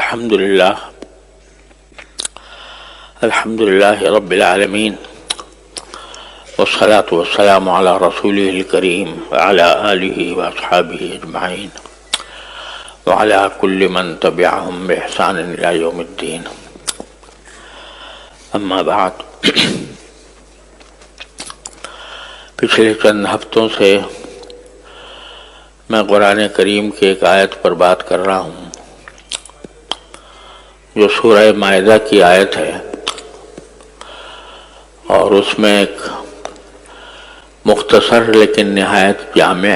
الحمد لله رب العالمين والصلاة والسلام على رسوله الكريم وعلى آله وأصحابه أجمعين وعلى كل من تبعهم بإحسان إلى يوم الدين أما بعد پچھلے چند ہفتوں سے میں قرآن کریم کی ایک آیت پر بات کر رہا ہوں جو سورہ مائدہ کی آیت ہے، اور اس میں ایک مختصر لیکن نہایت جامع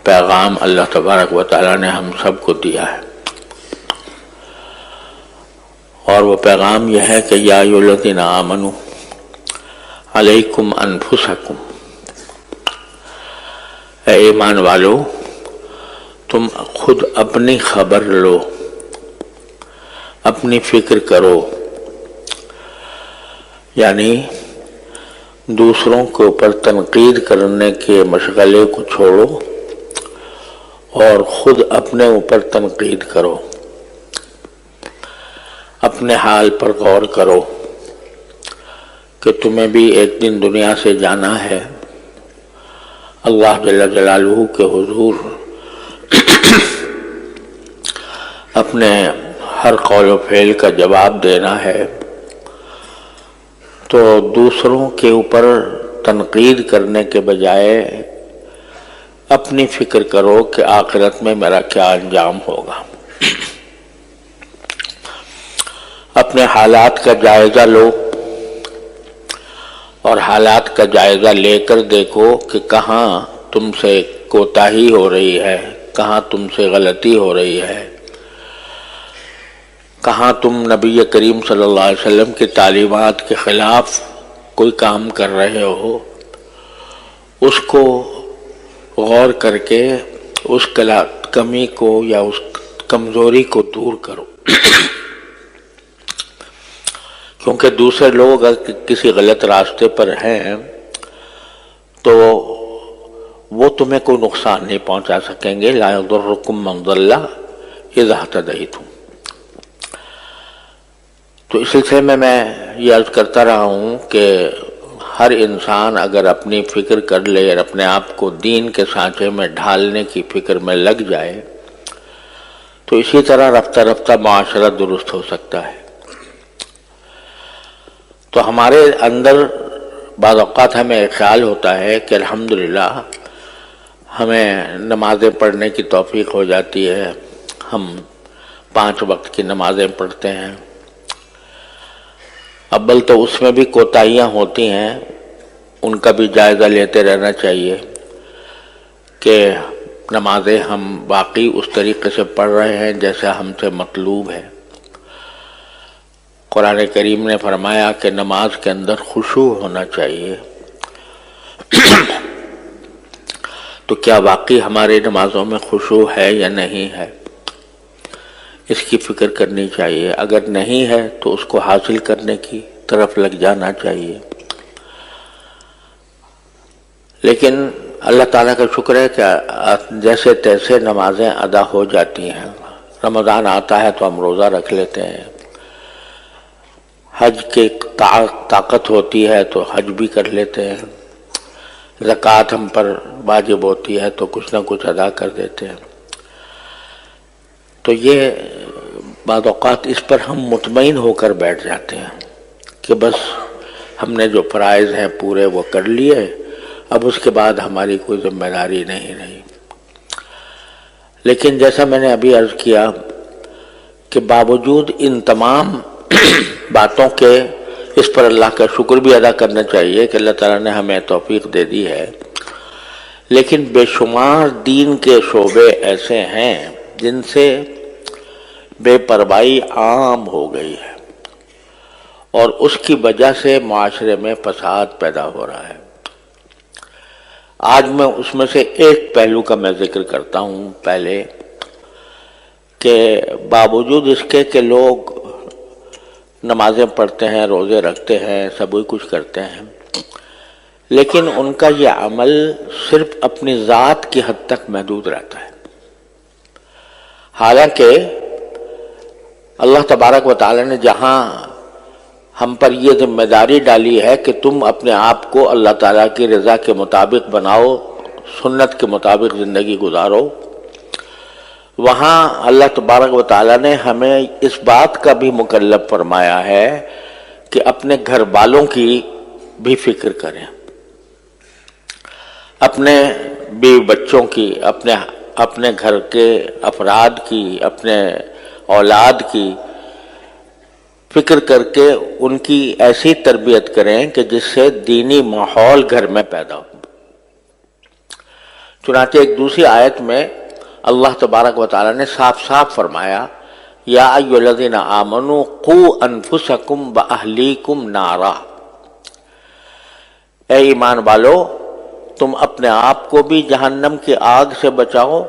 پیغام اللہ تبارک و تعالیٰ نے ہم سب کو دیا ہے، اور وہ پیغام یہ ہے کہ یا ایھا الذین آمنوا علیکم انفسکم، اے ایمان والو تم خود اپنی خبر لو، اپنی فکر کرو، یعنی دوسروں کے اوپر تنقید کرنے کے مشغلے کو چھوڑو اور خود اپنے اوپر تنقید کرو، اپنے حال پر غور کرو کہ تمہیں بھی ایک دن دنیا سے جانا ہے، اللہ جل جلالہ کے حضور اپنے ہر قول و فعل کا جواب دینا ہے، تو دوسروں کے اوپر تنقید کرنے کے بجائے اپنی فکر کرو کہ آخرت میں میرا کیا انجام ہوگا۔ اپنے حالات کا جائزہ لو اور حالات کا جائزہ لے کر دیکھو کہ کہاں تم سے کوتاہی ہو رہی ہے، کہاں تم سے غلطی ہو رہی ہے، کہاں تم نبی کریم صلی اللہ علیہ وسلم کی تعلیمات کے خلاف کوئی کام کر رہے ہو، اس کو غور کر کے اس کمی کو یا اس کمزوری کو دور کرو، کیونکہ دوسرے لوگ اگر کسی غلط راستے پر ہیں تو وہ تمہیں کوئی نقصان نہیں پہنچا سکیں گے، لا یضرکم من ضل اذا اہتدیتم۔ تو اس سلسلے میں یہ عرض کرتا رہا ہوں کہ ہر انسان اگر اپنی فکر کر لے اور اپنے آپ کو دین کے سانچے میں ڈھالنے کی فکر میں لگ جائے تو اسی طرح رفتہ رفتہ معاشرہ درست ہو سکتا ہے۔ تو ہمارے اندر بعض اوقات ہمیں خیال ہوتا ہے کہ الحمدللہ ہمیں نمازیں پڑھنے کی توفیق ہو جاتی ہے، ہم 5 وقت کی نمازیں پڑھتے ہیں، اول تو اس میں بھی کوتاہیاں ہوتی ہیں، ان کا بھی جائزہ لیتے رہنا چاہیے کہ نمازیں ہم واقعی اس طریقے سے پڑھ رہے ہیں جیسا ہم سے مطلوب ہے۔ قرآن کریم نے فرمایا کہ نماز کے اندر خشوع ہونا چاہیے، تو کیا واقعی ہماری نمازوں میں خشوع ہے یا نہیں ہے، اس کی فکر کرنی چاہیے۔ اگر نہیں ہے تو اس کو حاصل کرنے کی طرف لگ جانا چاہیے۔ لیکن اللہ تعالیٰ کا شکر ہے کہ جیسے تیسے نمازیں ادا ہو جاتی ہیں۔ رمضان آتا ہے تو ہم روزہ رکھ لیتے ہیں، حج کی طاقت ہوتی ہے تو حج بھی کر لیتے ہیں، زکوٰۃ ہم پر واجب ہوتی ہے تو کچھ نہ کچھ ادا کر دیتے ہیں۔ تو یہ بعض اوقات اس پر ہم مطمئن ہو کر بیٹھ جاتے ہیں کہ بس ہم نے جو فرائض ہیں پورے وہ کر لیے، اب اس کے بعد ہماری کوئی ذمہ داری نہیں رہی۔ لیکن جیسا میں نے ابھی عرض کیا کہ باوجود ان تمام باتوں کے اس پر اللہ کا شکر بھی ادا کرنا چاہیے کہ اللہ تعالیٰ نے ہمیں توفیق دے دی ہے، لیکن بے شمار دین کے شعبے ایسے ہیں جن سے بے پرواہی عام ہو گئی ہے، اور اس کی وجہ سے معاشرے میں فساد پیدا ہو رہا ہے۔ آج میں اس میں سے ایک پہلو کا میں ذکر کرتا ہوں پہلے، کہ باوجود اس کے کہ لوگ نمازیں پڑھتے ہیں، روزے رکھتے ہیں، سب کچھ کرتے ہیں، لیکن ان کا یہ عمل صرف اپنی ذات کی حد تک محدود رہتا ہے۔ حالانکہ اللہ تبارک و تعالی نے جہاں ہم پر یہ ذمہ داری ڈالی ہے کہ تم اپنے آپ کو اللہ تعالیٰ کی رضا کے مطابق بناؤ، سنت کے مطابق زندگی گزارو، وہاں اللہ تبارک و تعالیٰ نے ہمیں اس بات کا بھی مکلف فرمایا ہے کہ اپنے گھر والوں کی بھی فکر کریں، اپنے بیوی بچوں کی، اپنے گھر کے افراد کی، اپنے اولاد کی فکر کر کے ان کی ایسی تربیت کریں کہ جس سے دینی ماحول گھر میں پیدا ہو۔ چنانچہ ایک دوسری آیت میں اللہ تبارک و تعالی نے صاف صاف فرمایا، یا ایھا الذین آمنوا قوا انفسکم واہلیکم نارا، اے ایمان والو تم اپنے آپ کو بھی جہنم کی آگ سے بچاؤ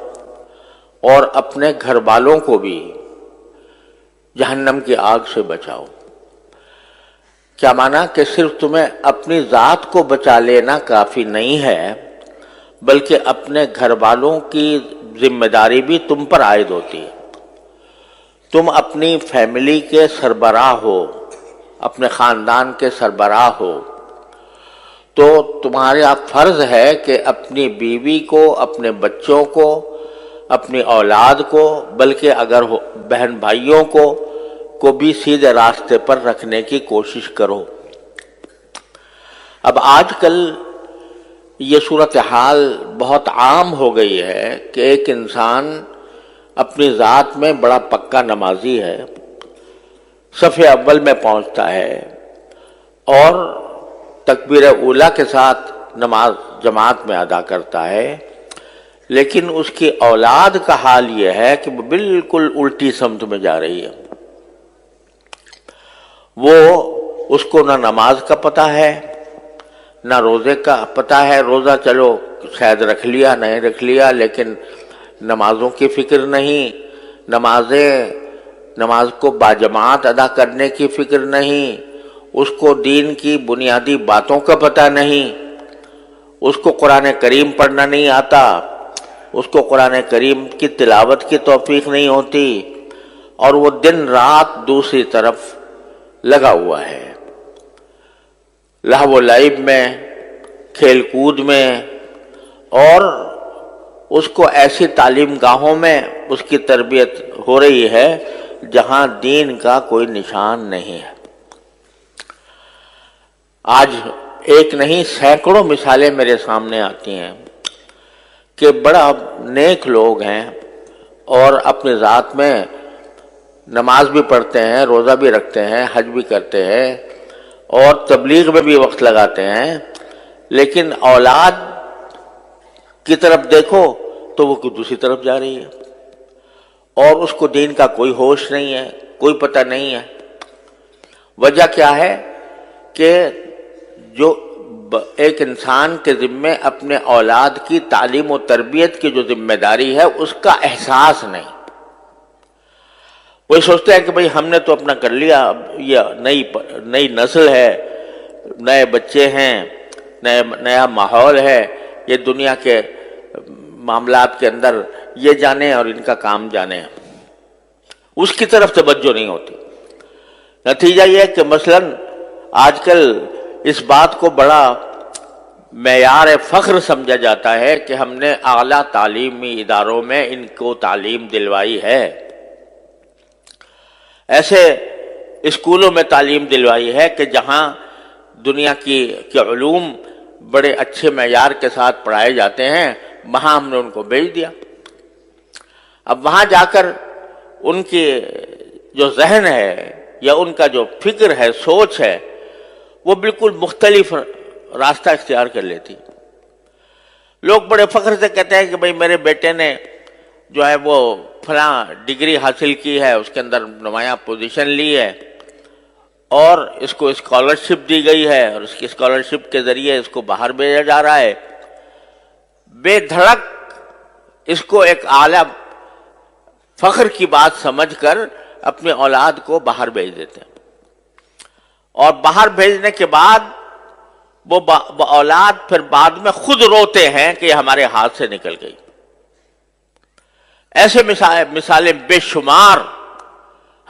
اور اپنے گھر والوں کو بھی جہنم کی آگ سے بچاؤ۔ کیا مانا کہ صرف تمہیں اپنی ذات کو بچا لینا کافی نہیں ہے، بلکہ اپنے گھر والوں کی ذمہ داری بھی تم پر عائد ہوتی ہے۔ تم اپنی فیملی کے سربراہ ہو، اپنے خاندان کے سربراہ ہو، تو تمہارا فرض ہے کہ اپنی بیوی کو، اپنے بچوں کو، اپنی اولاد کو، بلکہ اگر بہن بھائیوں کو بھی سیدھے راستے پر رکھنے کی کوشش کرو۔ اب آج کل یہ صورتحال بہت عام ہو گئی ہے کہ ایک انسان اپنی ذات میں بڑا پکا نمازی ہے، صف اول میں پہنچتا ہے اور تکبیر اولیٰ کے ساتھ نماز جماعت میں ادا کرتا ہے، لیکن اس کی اولاد کا حال یہ ہے کہ وہ بالکل الٹی سمت میں جا رہی ہے۔ وہ اس کو نہ نماز کا پتہ ہے نہ روزے کا پتہ ہے، روزہ چلو شاید رکھ لیا نہیں رکھ لیا، لیکن نمازوں کی فکر نہیں، نماز کو باجماعت ادا کرنے کی فکر نہیں، اس کو دین کی بنیادی باتوں کا پتہ نہیں، اس کو قرآن کریم پڑھنا نہیں آتا، اس کو قرآن کریم کی تلاوت کی توفیق نہیں ہوتی، اور وہ دن رات دوسری طرف لگا ہوا ہے، لہو و لعب میں، کھیل کود میں، اور اس کو ایسی تعلیم گاہوں میں اس کی تربیت ہو رہی ہے جہاں دین کا کوئی نشان نہیں ہے۔ آج ایک نہیں سینکڑوں مثالیں میرے سامنے آتی ہیں کہ بڑا نیک لوگ ہیں اور اپنی ذات میں نماز بھی پڑھتے ہیں، روزہ بھی رکھتے ہیں، حج بھی کرتے ہیں اور تبلیغ میں بھی وقت لگاتے ہیں، لیکن اولاد کی طرف دیکھو تو وہ دوسری طرف جا رہی ہے اور اس کو دین کا کوئی ہوش نہیں ہے، کوئی پتہ نہیں ہے۔ وجہ کیا ہے کہ جو ایک انسان کے ذمے اپنے اولاد کی تعلیم و تربیت کی جو ذمہ داری ہے اس کا احساس نہیں۔ وہ سوچتے ہیں کہ بھئی ہم نے تو اپنا کر لیا، اب یہ نئی نسل ہے، نئے بچے ہیں، نیا ماحول ہے، یہ دنیا کے معاملات کے اندر یہ جانے اور ان کا کام جانے، اس کی طرف توجہ نہیں ہوتی۔ نتیجہ یہ ہے کہ مثلاً آج کل اس بات کو بڑا معیار فخر سمجھا جاتا ہے کہ ہم نے اعلیٰ تعلیمی اداروں میں ان کو تعلیم دلوائی ہے، ایسے اسکولوں میں تعلیم دلوائی ہے کہ جہاں دنیا کے علوم بڑے اچھے معیار کے ساتھ پڑھائے جاتے ہیں، وہاں ہم نے ان کو بھیج دیا۔ اب وہاں جا کر ان کی جو ذہن ہے یا ان کا جو فکر ہے، سوچ ہے، وہ بالکل مختلف راستہ اختیار کر لیتی۔ لوگ بڑے فخر سے کہتے ہیں کہ بھئی میرے بیٹے نے جو ہے وہ فلاں ڈگری حاصل کی ہے، اس کے اندر نمایاں پوزیشن لی ہے اور اس کو اسکالرشپ دی گئی ہے اور اس کی اسکالرشپ کے ذریعے اس کو باہر بھیجا جا رہا ہے۔ بے دھڑک اس کو ایک اعلیٰ فخر کی بات سمجھ کر اپنی اولاد کو باہر بھیج دیتے ہیں، اور باہر بھیجنے کے بعد وہ اولاد پھر بعد میں خود روتے ہیں کہ یہ ہمارے ہاتھ سے نکل گئی۔ ایسے مثالیں بے شمار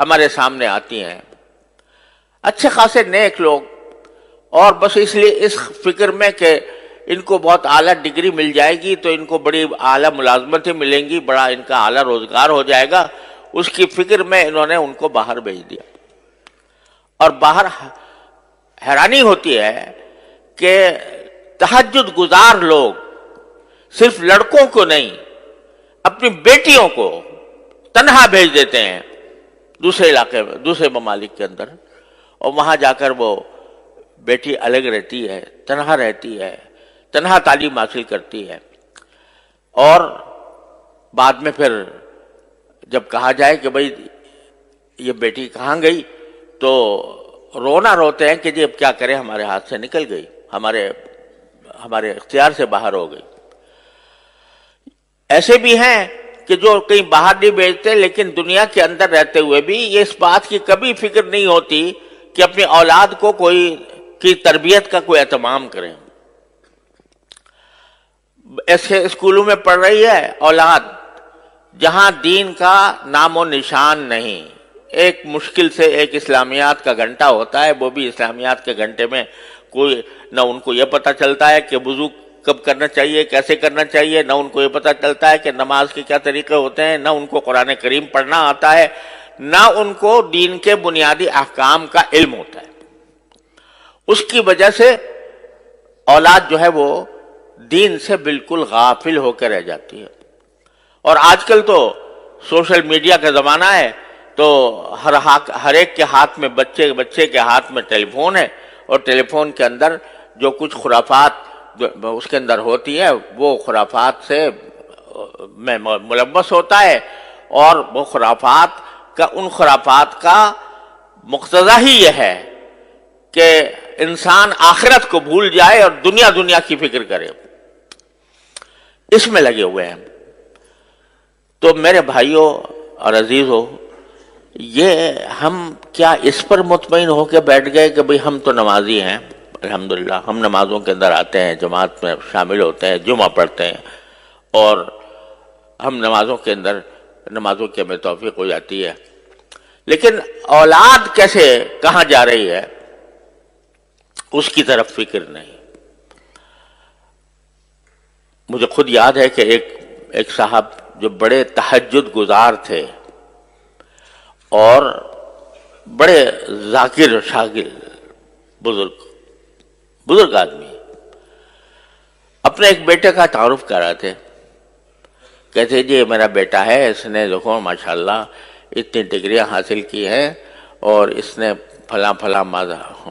ہمارے سامنے آتی ہیں، اچھے خاصے نیک لوگ، اور بس اس لیے اس فکر میں کہ ان کو بہت اعلیٰ ڈگری مل جائے گی تو ان کو بڑی اعلیٰ ملازمتیں ملیں گی، بڑا ان کا اعلیٰ روزگار ہو جائے گا، اس کی فکر میں انہوں نے ان کو باہر بھیج دیا۔ اور باہر حیرانی ہوتی ہے کہ تہجد گزار لوگ صرف لڑکوں کو نہیں، اپنی بیٹیوں کو تنہا بھیج دیتے ہیں دوسرے علاقے میں، دوسرے ممالک کے اندر، اور وہاں جا کر وہ بیٹی الگ رہتی ہے، تنہا رہتی ہے، تنہا تعلیم حاصل کرتی ہے، اور بعد میں پھر جب کہا جائے کہ بھئی یہ بیٹی کہاں گئی تو رونا روتے ہیں کہ جی اب کیا کریں، ہمارے ہاتھ سے نکل گئی، ہمارے اختیار سے باہر ہو گئی۔ ایسے بھی ہیں کہ جو کہیں باہر نہیں بھیجتے لیکن دنیا کے اندر رہتے ہوئے بھی یہ اس بات کی کبھی فکر نہیں ہوتی کہ اپنی اولاد کو کی تربیت کا کوئی اہتمام کریں۔ ایسے اسکولوں میں پڑھ رہی ہے اولاد جہاں دین کا نام و نشان نہیں، ایک مشکل سے ایک اسلامیات کا گھنٹہ ہوتا ہے، وہ بھی اسلامیات کے گھنٹے میں کوئی نہ ان کو یہ پتہ چلتا ہے کہ وضو کب کرنا چاہیے، کیسے کرنا چاہیے، نہ ان کو یہ پتہ چلتا ہے کہ نماز کے کیا طریقے ہوتے ہیں، نہ ان کو قرآن کریم پڑھنا آتا ہے، نہ ان کو دین کے بنیادی احکام کا علم ہوتا ہے۔ اس کی وجہ سے اولاد جو ہے وہ دین سے بالکل غافل ہو کے رہ جاتی ہے۔ اور آج کل تو سوشل میڈیا کا زمانہ ہے، تو ہر ایک کے ہاتھ میں بچے کے ہاتھ میں ٹیلی فون ہے، اور ٹیلی فون کے اندر جو کچھ خرافات اس کے اندر ہوتی ہے وہ خرافات سے میں ملوث ہوتا ہے، اور وہ ان خرافات کا مقتضا ہی یہ ہے کہ انسان آخرت کو بھول جائے اور دنیا کی فکر کرے، اس میں لگے ہوئے ہیں۔ تو میرے بھائیوں اور عزیزوں، یہ ہم کیا اس پر مطمئن ہو کے بیٹھ گئے کہ بھئی ہم تو نمازی ہیں، الحمدللہ ہم نمازوں کے اندر آتے ہیں، جماعت میں شامل ہوتے ہیں، جمعہ پڑھتے ہیں، اور ہم نمازوں کی ہمیں توفیق ہو جاتی ہے، لیکن اولاد کیسے کہاں جا رہی ہے اس کی طرف فکر نہیں۔ مجھے خود یاد ہے کہ ایک صاحب جو بڑے تہجد گزار تھے اور بڑے ذاکر شاگر، بزرگ آدمی، اپنے ایک بیٹے کا تعارف کر رہے تھے، کہتے جی میرا بیٹا ہے، اس نے دیکھو ماشاءاللہ اتنی ڈگریاں حاصل کی ہیں، اور اس نے فلاں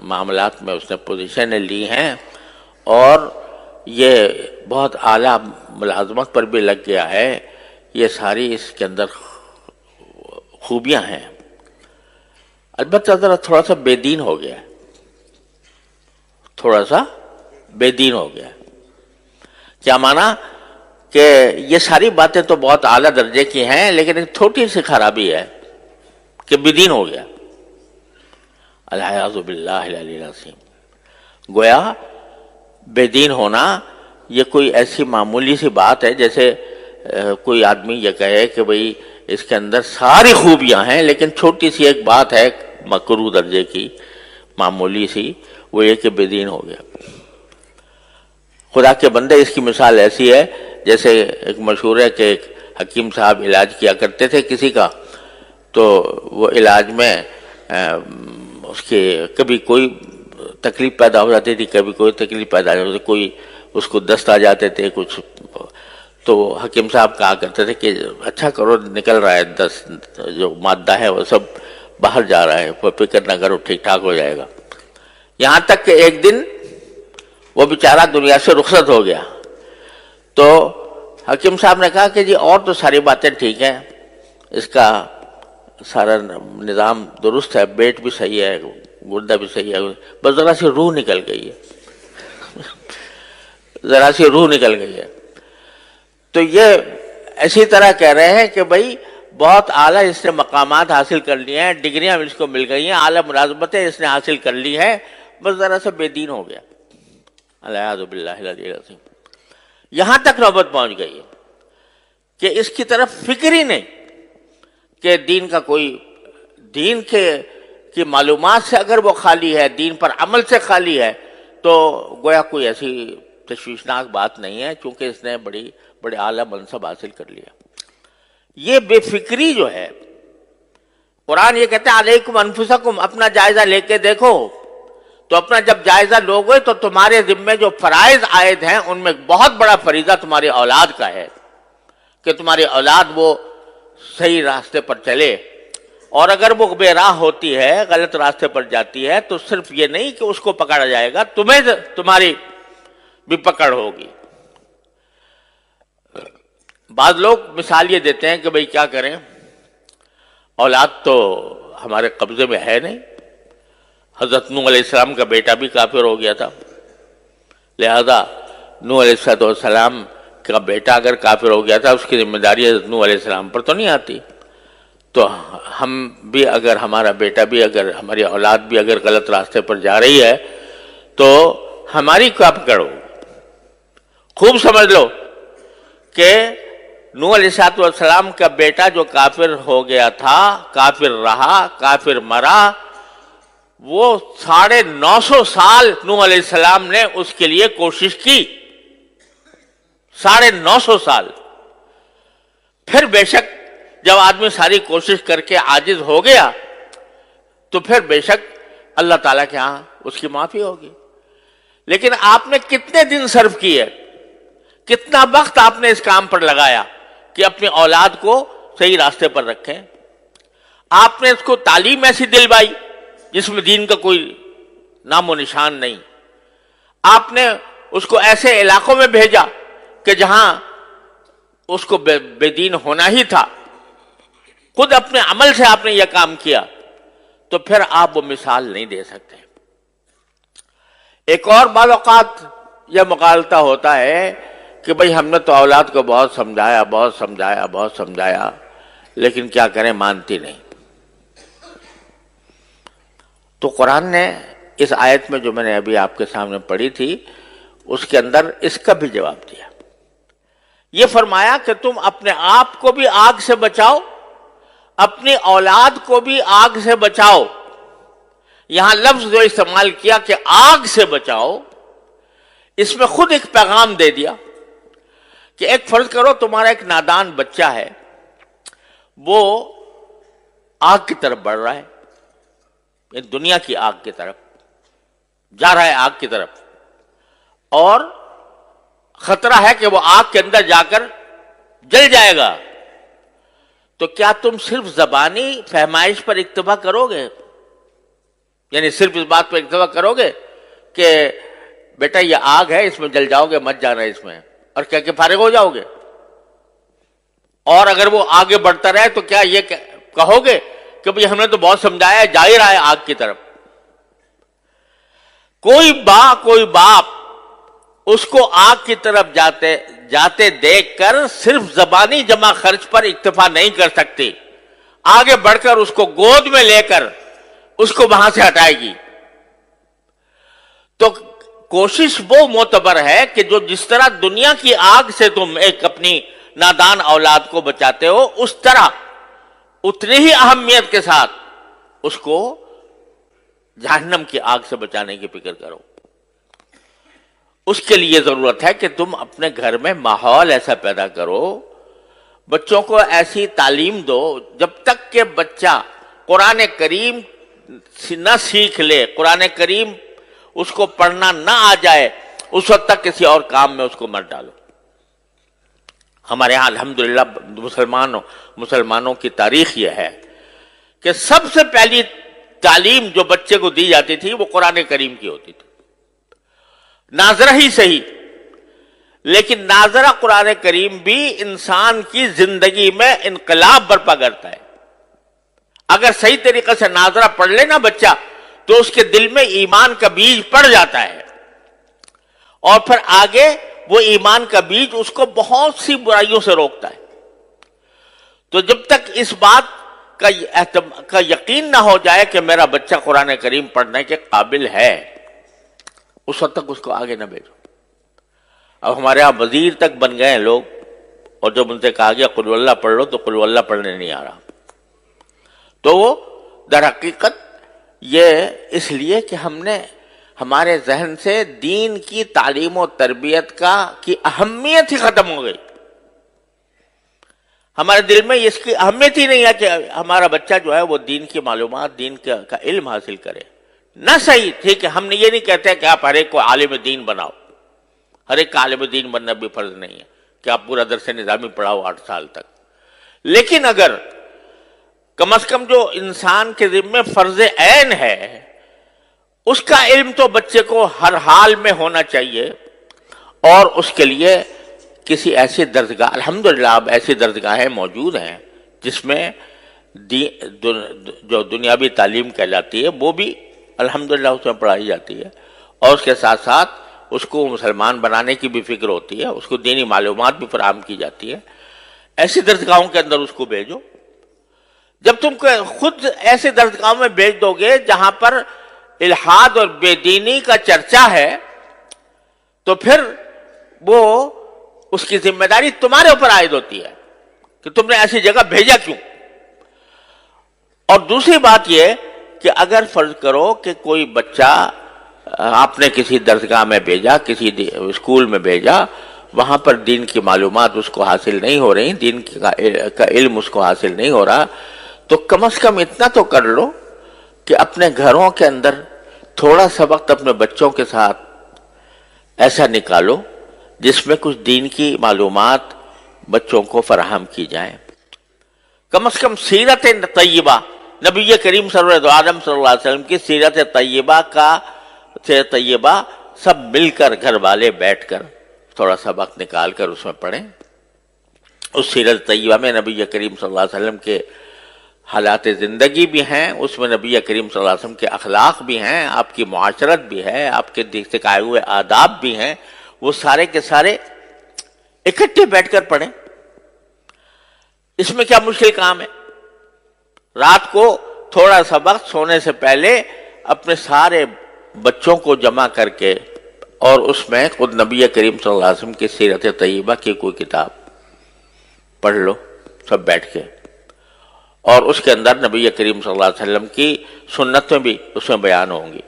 معاملات میں اس نے پوزیشنیں لی ہیں، اور یہ بہت اعلیٰ ملازمت پر بھی لگ گیا ہے، یہ ساری اس کے اندر خوبیاں ہیں۔ البتہ ذرا تھوڑا سا بے دین ہو گیا، کیا مانا کہ یہ ساری باتیں تو بہت اعلیٰ درجے کی ہیں، لیکن ایک چھوٹی سی خرابی ہے کہ بے دین ہو گیا، العیاذ باللہ العلی العظیم۔ گویا بے دین ہونا یہ کوئی ایسی معمولی سی بات ہے جیسے کوئی آدمی یہ کہے کہ بھئی اس کے اندر ساری خوبیاں ہیں لیکن چھوٹی سی ایک بات ہے مکروہ درجے کی، معمولی سی، وہ یہ کہ بے دین ہو گیا۔ خدا کے بندے، اس کی مثال ایسی ہے جیسے ایک مشہور ہے کہ ایک حکیم صاحب علاج کیا کرتے تھے کسی کا، تو وہ علاج میں اس کے کبھی کوئی تکلیف پیدا ہو جاتی تھی، کبھی کوئی تکلیف پیدا ہو جاتی تھی، کوئی اس کو دست آ جاتے تھے کچھ، تو حکیم صاحب کہا کرتے تھے کہ اچھا کرو، نکل رہا ہے دست، جو مادہ ہے وہ سب باہر جا رہا ہے، کوئی فکر نہ کرو، ٹھیک ٹھاک ہو جائے گا۔ یہاں تک کہ ایک دن وہ بیچارہ دنیا سے رخصت ہو گیا، تو حکیم صاحب نے کہا کہ جی اور تو ساری باتیں ٹھیک ہیں، اس کا سارا نظام درست ہے، پیٹ بھی صحیح ہے، گردہ بھی صحیح ہے، بس ذرا سی روح نکل گئی ہے، تو یہ اسی طرح کہہ رہے ہیں کہ بھائی بہت اعلیٰ اس نے مقامات حاصل کر لیے ہیں، ڈگریاں اس کو مل گئی ہیں، اعلیٰ ملازمتیں اس نے حاصل کر لی ہیں، بس ذرا سا بے دین ہو گیا، العیاذ باللہ العلی العظیم۔ یہاں تک نوبت پہنچ گئی ہے کہ اس کی طرف فکر ہی نہیں کہ دین کا کوئی دین کی معلومات سے اگر وہ خالی ہے، دین پر عمل سے خالی ہے، تو گویا کوئی ایسی تشویشناک بات نہیں ہے، چونکہ اس نے بڑے اعلیٰ منصب حاصل کر لیا۔ یہ بے فکری جو ہے، قرآن یہ کہتے ہیں علیکم انفسکم، اپنا جائزہ لے کے دیکھو۔ تو اپنا جب جائزہ لوگے تو تمہارے ذمے جو فرائض عائد ہیں ان میں بہت بڑا فریضہ تمہاری اولاد کا ہے کہ تمہاری اولاد وہ صحیح راستے پر چلے، اور اگر وہ بے راہ ہوتی ہے، غلط راستے پر جاتی ہے، تو صرف یہ نہیں کہ اس کو پکڑا جائے گا، تمہاری بھی پکڑ ہوگی۔ بعض لوگ مثال یہ دیتے ہیں کہ بھئی کیا کریں، اولاد تو ہمارے قبضے میں ہے نہیں، حضرت نوح علیہ السلام کا بیٹا بھی کافر ہو گیا تھا، لہذا نوح علیہ السلام کا بیٹا اگر کافر ہو گیا تھا، اس کی ذمہ داری حضرت نوح علیہ السلام پر تو نہیں آتی۔ تو ہم بھی اگر، ہمارا بیٹا بھی اگر، ہماری اولاد بھی اگر غلط راستے پر جا رہی ہے تو ہماری کیا پکڑ ہو؟ خوب سمجھ لو کہ نوح علیہ السلام کا بیٹا جو کافر ہو گیا تھا، کافر رہا، کافر مرا، وہ 950 سال نوح علیہ السلام نے اس کے لیے کوشش کی، 950 سال۔ پھر بے شک جب آدمی ساری کوشش کر کے عاجز ہو گیا تو پھر بے شک اللہ تعالیٰ کے ہاں اس کی معافی ہوگی۔ لیکن آپ نے کتنے دن صرف کیے، کتنا وقت آپ نے اس کام پر لگایا کہ اپنی اولاد کو صحیح راستے پر رکھیں؟ آپ نے اس کو تعلیم ایسی دلوائی جس میں دین کا کوئی نام و نشان نہیں، آپ نے اس کو ایسے علاقوں میں بھیجا کہ جہاں اس کو بے دین ہونا ہی تھا، خود اپنے عمل سے آپ نے یہ کام کیا، تو پھر آپ وہ مثال نہیں دے سکتے۔ ایک اور بعض اوقات یہ مغالطہ ہوتا ہے کہ بھئی ہم نے تو اولاد کو بہت سمجھایا لیکن کیا کریں، مانتی نہیں۔ تو قرآن نے اس آیت میں جو میں نے ابھی آپ کے سامنے پڑھی تھی، اس کے اندر اس کا بھی جواب دیا۔ یہ فرمایا کہ تم اپنے آپ کو بھی آگ سے بچاؤ، اپنی اولاد کو بھی آگ سے بچاؤ۔ یہاں لفظ جو استعمال کیا کہ آگ سے بچاؤ، اس میں خود ایک پیغام دے دیا کہ ایک فرض کرو تمہارا ایک نادان بچہ ہے، وہ آگ کی طرف بڑھ رہا ہے، دنیا کی آگ کی طرف جا رہا ہے، آگ کی طرف، اور خطرہ ہے کہ وہ آگ کے اندر جا کر جل جائے گا۔ تو کیا تم صرف زبانی فہمائش پر اکتفا کرو گے؟ یعنی صرف اس بات پر اکتفا کرو گے کہ بیٹا یہ آگ ہے، اس میں جل جاؤ گے، مت جانا اس میں، اور کہہ کے فارغ ہو جاؤ گے؟ اور اگر وہ آگے بڑھتا رہے تو کیا یہ کہو گے کہ بھئی ہم نے تو بہت سمجھایا، جا ہی رہا ہے آگ کی طرف؟ کوئی باپ اس کو آگ کی طرف جاتے دیکھ کر صرف زبانی جمع خرچ پر اکتفا نہیں کر سکتی، آگے بڑھ کر اس کو گود میں لے کر اس کو وہاں سے ہٹائے گی۔ تو کوشش وہ معتبر ہے کہ جو جس طرح دنیا کی آگ سے تم ایک اپنی نادان اولاد کو بچاتے ہو، اس طرح اتنی ہی اہمیت کے ساتھ اس کو جہنم کی آگ سے بچانے کی فکر کرو۔ اس کے لیے ضرورت ہے کہ تم اپنے گھر میں ماحول ایسا پیدا کرو، بچوں کو ایسی تعلیم دو، جب تک کہ بچہ قرآن کریم نہ سیکھ لے، قرآن کریم اس کو پڑھنا نہ آ جائے، اس وقت تک کسی اور کام میں اس کو مت ڈالو۔ ہمارے ہاں الحمدللہ مسلمانوں کی تاریخ یہ ہے کہ سب سے پہلی تعلیم جو بچے کو دی جاتی تھی وہ قرآن کریم کی ہوتی تھی، ناظرہ ہی صحیح، لیکن ناظرہ قرآن کریم بھی انسان کی زندگی میں انقلاب برپا کرتا ہے۔ اگر صحیح طریقے سے ناظرہ پڑھ لے نا بچہ، تو اس کے دل میں ایمان کا بیج پڑ جاتا ہے، اور پھر آگے وہ ایمان کا بیج اس کو بہت سی برائیوں سے روکتا ہے۔ تو جب تک اس بات کا یقین نہ ہو جائے کہ میرا بچہ قرآن کریم پڑھنے کے قابل ہے، اس وقت تک اس کو آگے نہ بھیجو۔ اب ہمارے ہاں وزیر تک بن گئے ہیں لوگ، اور جب ان سے کہا گیا قل اللہ پڑھ لو تو قل اللہ پڑھنے نہیں آ رہا، تو وہ در حقیقت یہ اس لیے کہ ہم نے ہمارے ذہن سے دین کی تعلیم و تربیت کی اہمیت ہی ختم ہو گئی. ہمارے دل میں اس کی اہمیت ہی نہیں ہے کہ ہمارا بچہ جو ہے وہ دین کی معلومات، دین کا علم حاصل کرے. نہ صحیح، ٹھیک ہے، ہم نے یہ نہیں کہتے کہ آپ ہر ایک کو عالم دین بناؤ، ہر ایک کا عالم دین بننا بھی فرض نہیں ہے کہ آپ پورا درس نظامی پڑھاؤ 8 سال تک. لیکن اگر کم از کم جو انسان کے ذمہ فرض عین ہے اس کا علم تو بچے کو ہر حال میں ہونا چاہیے. اور اس کے لیے کسی ایسی درسگاہ، الحمدللہ اب ایسی درسگاہیں موجود ہیں جس میں جو دنیاوی تعلیم کہلاتی ہے وہ بھی الحمدللہ اس میں پڑھائی جاتی ہے، اور اس کے ساتھ ساتھ اس کو مسلمان بنانے کی بھی فکر ہوتی ہے، اس کو دینی معلومات بھی فراہم کی جاتی ہے. ایسی درسگاہوں کے اندر اس کو بھیجو. جب تم خود ایسے درسگاہوں میں بھیج دو گے جہاں پر الحاد اور بے دینی کا چرچا ہے تو پھر وہ اس کی ذمہ داری تمہارے اوپر عائد ہوتی ہے کہ تم نے ایسی جگہ بھیجا کیوں. اور دوسری بات یہ کہ اگر فرض کرو کہ کوئی بچہ آپ نے کسی درسگاہ میں بھیجا، کسی اسکول میں بھیجا، وہاں پر دین کی معلومات اس کو حاصل نہیں ہو رہی، دین کا علم اس کو حاصل نہیں ہو رہا، تو کم از کم اتنا تو کر لو کہ اپنے گھروں کے اندر تھوڑا سا وقت اپنے بچوں کے ساتھ ایسا نکالو جس میں کچھ دین کی معلومات بچوں کو فراہم کی جائیں. کم از کم سیرت طیبہ، نبی کریم صلی اللہ علیہ وسلم کی سیرت طیبہ سب مل کر گھر والے بیٹھ کر تھوڑا سا وقت نکال کر اس میں پڑھیں. اس سیرت طیبہ میں نبی کریم صلی اللہ علیہ وسلم کے حالات زندگی بھی ہیں، اس میں نبی کریم صلی اللہ علیہ وسلم کے اخلاق بھی ہیں، آپ کی معاشرت بھی ہے، آپ کے سکھائے ہوئے آداب بھی ہیں. وہ سارے کے سارے اکٹھے بیٹھ کر پڑھیں. اس میں کیا مشکل کام ہے؟ رات کو تھوڑا سا وقت سونے سے پہلے اپنے سارے بچوں کو جمع کر کے اور اس میں خود نبی کریم صلی اللہ علیہ وسلم کی سیرت طیبہ کی کوئی کتاب پڑھ لو سب بیٹھ کے، اور اس کے اندر نبی کریم صلی اللہ علیہ وسلم کی سنتیں بھی اس میں بیان ہوں گی.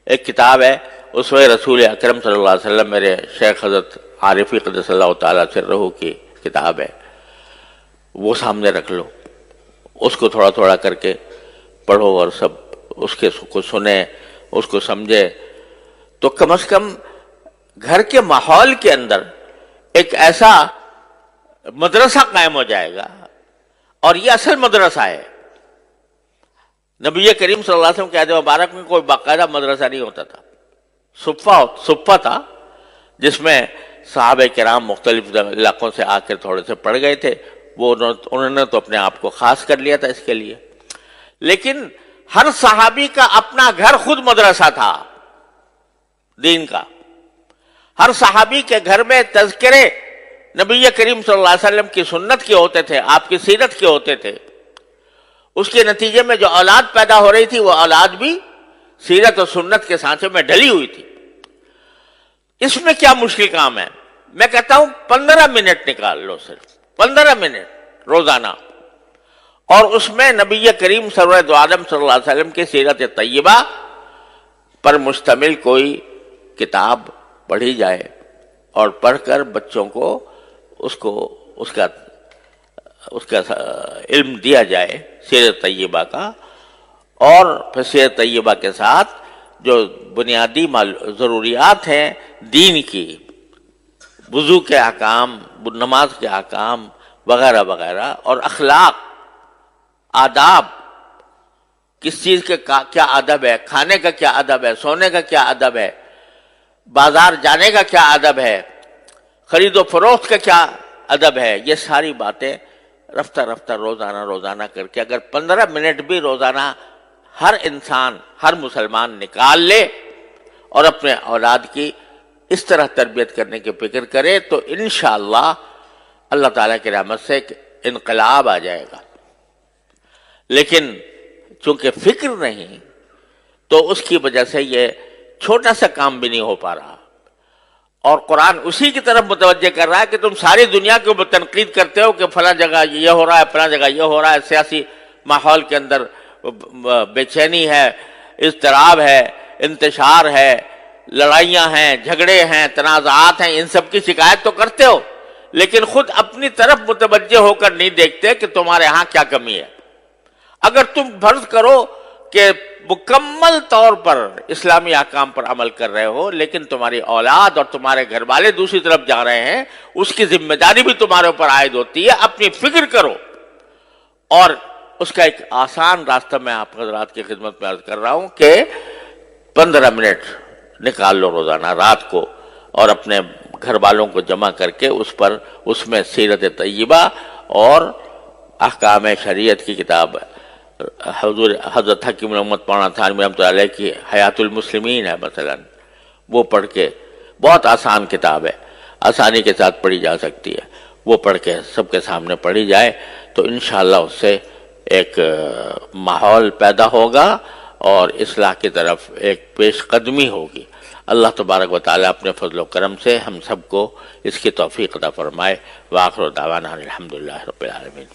ایک کتاب ہے اسوہ رسول اکرم صلی اللہ علیہ وسلم، میرے شیخ حضرت عارفی قدس اللہ تعالیٰ سرہ کی کتاب ہے، وہ سامنے رکھ لو، اس کو تھوڑا تھوڑا کر کے پڑھو اور سب اس کو سنیں، اس کو سمجھے، تو کم از کم گھر کے ماحول کے اندر ایک ایسا مدرسہ قائم ہو جائے گا. اور یہ اصل مدرسہ ہے. نبی کریم صلی اللہ علیہ وسلم کے عہد مبارک میں کوئی باقاعدہ مدرسہ نہیں ہوتا تھا، صفہ تھا جس میں صحابہ کرام مختلف علاقوں سے آ کر تھوڑے سے پڑھ گئے تھے. وہ انہوں نے تو اپنے آپ کو خاص کر لیا تھا اس کے لیے. لیکن ہر صحابی کا اپنا گھر خود مدرسہ تھا دین کا. ہر صحابی کے گھر میں تذکرے نبی کریم صلی اللہ علیہ وسلم کی سنت کے ہوتے تھے، آپ کی سیرت کے ہوتے تھے. اس کے نتیجے میں جو اولاد پیدا ہو رہی تھی وہ اولاد بھی سیرت اور سنت کے سانچے میں ڈلی ہوئی تھی. اس میں کیا مشکل کام ہے؟ میں کہتا ہوں 15 منٹ نکال لو، صرف 15 منٹ روزانہ، اور اس میں نبی کریم سرور دو عالم صلی اللہ علیہ وسلم کی سیرت طیبہ پر مشتمل کوئی کتاب پڑھی جائے، اور پڑھ کر بچوں کو اس کا علم دیا جائے سیرت طیبہ کا. اور پھر سیرت طیبہ کے ساتھ جو بنیادی ضروریات ہیں دین کی، وضو کے احکام، نماز کے احکام وغیرہ وغیرہ، اور اخلاق، آداب، کس چیز کے کیا ادب ہے، کھانے کا کیا ادب ہے، سونے کا کیا ادب ہے، بازار جانے کا کیا ادب ہے، خرید و فروخت کا کیا ادب ہے، یہ ساری باتیں رفتہ رفتہ روزانہ کر کے اگر 15 منٹ بھی روزانہ ہر انسان، ہر مسلمان نکال لے اور اپنے اولاد کی اس طرح تربیت کرنے کی فکر کرے تو انشاءاللہ اللہ تعالیٰ کی رحمت سے ایک انقلاب آ جائے گا. لیکن چونکہ فکر نہیں تو اس کی وجہ سے یہ چھوٹا سا کام بھی نہیں ہو پا رہا. اور قرآن اسی کی طرف متوجہ کر رہا ہے کہ تم ساری دنیا کے اوپر تنقید کرتے ہو کہ فلاں جگہ یہ ہو رہا ہے، فلاں جگہ یہ ہو رہا ہے، سیاسی ماحول کے اندر بے چینی ہے، اضطراب ہے، انتشار ہے، لڑائیاں ہیں، جھگڑے ہیں، تنازعات ہیں، ان سب کی شکایت تو کرتے ہو، لیکن خود اپنی طرف متوجہ ہو کر نہیں دیکھتے کہ تمہارے ہاں کیا کمی ہے۔ اگر تم فرض کرو کہ مکمل طور پر اسلامی احکام پر عمل کر رہے ہو، لیکن تمہاری اولاد اور تمہارے گھر والے دوسری طرف جا رہے ہیں، اس کی ذمہ داری بھی تمہارے اوپر عائد ہوتی ہے۔ اپنی فکر کرو، اور اس کا ایک آسان راستہ میں آپ حضرات کی خدمت میں عرض کر رہا ہوں کہ 15 منٹ نکال لو روزانہ رات کو، اور اپنے گھر والوں کو جمع کر کے اس میں سیرت طیبہ اور احکام شریعت کی کتاب حضرت حکیم محمد مولانا تھانوی رحمۃ اللہ علیہ کی حیات المسلمین ہے مثلا، وہ پڑھ کے، بہت آسان کتاب ہے، آسانی کے ساتھ پڑھی جا سکتی ہے، وہ پڑھ کے سب کے سامنے پڑھی جائے تو انشاءاللہ اس سے ایک ماحول پیدا ہوگا اور اصلاح کی طرف ایک پیش قدمی ہوگی۔ اللہ تبارک و تعالیٰ اپنے فضل و کرم سے ہم سب کو اس کی توفیق عطا فرمائے۔ وآخر دعوانا الحمدللہ رب العالمین۔